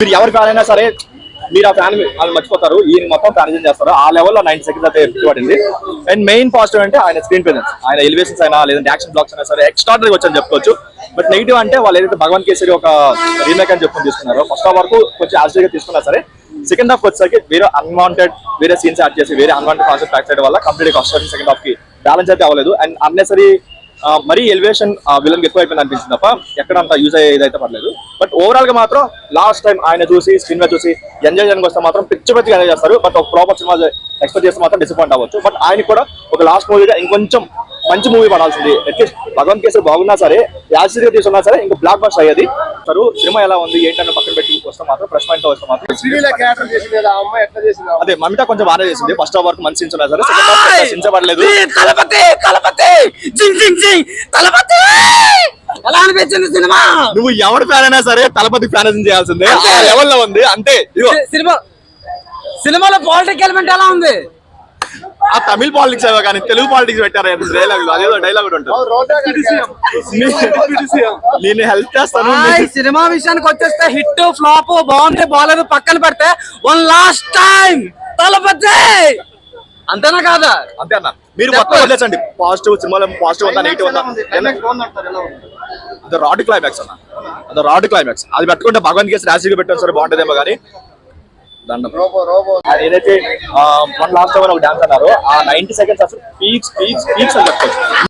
మీరు ఎవరి ఫ్యాన్ అయినా సరే మీరు ఆ ఫ్యాన్ వాళ్ళు మర్చిపోతారు, ఈయన మొత్తం ఫ్యాన్ చేస్తారు. ఆ లెవెల్లో 90 సెకండ్స్ అయితే పడింది. అండ్ మెయిన్ పాజిటివ్ అంటే ఆయన స్క్రీన్ ప్రెజెన్స్, ఆయన ఎలివేషన్స్ అయినా లేదంటే యాక్షన్ బ్లాక్స్ అయినా సరే ఎక్స్ట్రాడనరీ వచ్చని చెప్పుకోవచ్చు. బట్ నెగిటివ్ అంటే వాళ్ళు ఏదైతే భగవాన్ కేసరి ఒక రీమేక్ అని చెప్పుకొని తీసుకున్నారో, ఫస్ట్ హాఫ్ వరకు కొంచెం యాజిటీగా తీసుకున్నా సరే సెకండ్ హాఫ్ వచ్చేసరికి వేరే సీన్స్ యాడ్ చేసి వేరే అన్వాంటెడ్ కాన్సెప్ట్ యాడ్ చేయడం వల్ల కంప్లీట్ గా సెకండ్ హాఫ్ కి బ్యాలెన్స్ అయితే అవ్వలేదు. అండ్ అన్నెసరీ మరీ ఎలివేషన్ విలన్ ఎక్కువ అయిపోయింది అనిపించింది తప్ప ఎక్కడ అంత యూజ్ అయ్యేదైతే పర్లేదు. బట్ ఓవరాల్ గా మాత్రం లాస్ట్ టైం ఆయన చూసి స్క్రీన్ మీద చూసి ఎంజాయ్ చేయడానికి వస్తే మాత్రం పిచ్చి ఎంజాయ్ చేస్తారు. బట్ ఒక ప్రాపర్ సినిమా ఎక్స్పెక్ట్ చేస్తే మాత్రం డిసప్పాయింట్ అవ్వచ్చు. బట్ ఆయన కూడా ఒక లాస్ట్ మూవీగా ఇంకొంచెం మంచి మూవీ పడాల్సింది. అట్లీస్ట్ భగవంత్ కేసరి బాగున్నా సరే, యాసిడ్గా తీసుకున్నా సరే ఇంకా బ్లాక్ బస్టర్ అయ్యేది. సరే సినిమా ఎలా ఉంది ఏంటన్న పక్కన పెట్టి వస్తే మాత్రం ఫ్రెష్ మైండ్ తో వస్తే మాత్రం అదే మమిత కొంచెం బాగా చేసింది. ఫస్ట్ హాఫ్ వరకు మంచి సీన్స్ ఉన్నా సరే సెకండ్ హాఫ్ సీన్స్ పడలేదు. ఎలా అనిపించింది సినిమా? నువ్వు ఎవరి ఫ్యాన్ అయినా సరే తలపతి ఫ్యాన్ చేయాల్సిందే, ఆ లెవెల్లో ఉంది అంతే. సినిమాలో పొలిటికల్ ఎలిమెంట్ ఎలా ఉంది? ఆ తమిళ పాలిటిక్స్ ఏవో కానీ తెలుగు పాలిటిక్స్ పెట్టారు డైలాగ్, అదేదో డైలాగ్ కూడా ఉంటుంది. నేను హెల్ప్ చేస్తాను. సినిమా విషయానికి వచ్చేస్తే హిట్ ఫ్లాప్ బాగుంది బాగాలేదు పక్కన పెడితే వన్ లాస్ట్ టైం తలపతి అంతేనా కాదా? అంతే అన్న, మీరు మొత్తం వదిలేసండి. పాజిటివ్ సినిమాలో పాజిటివ్ ఉందా నెగిటివ్ ఉందా? అది రాడ్ క్లైమాక్స్ అన్న, అది రాడ్ క్లైమాక్స్. అది పెట్టుకుంటే భగవంత్ కేసు రాజీగా పెట్టాను సరే బాగుంటుందేమో కానీ దండం. ఏదైతే వన్ లాస్ట్ టైం ఒక డాన్స్ అన్నారు ఆ 90 సెకండ్స్ అసలు పీక్స్ అని చెప్పుకోవచ్చు.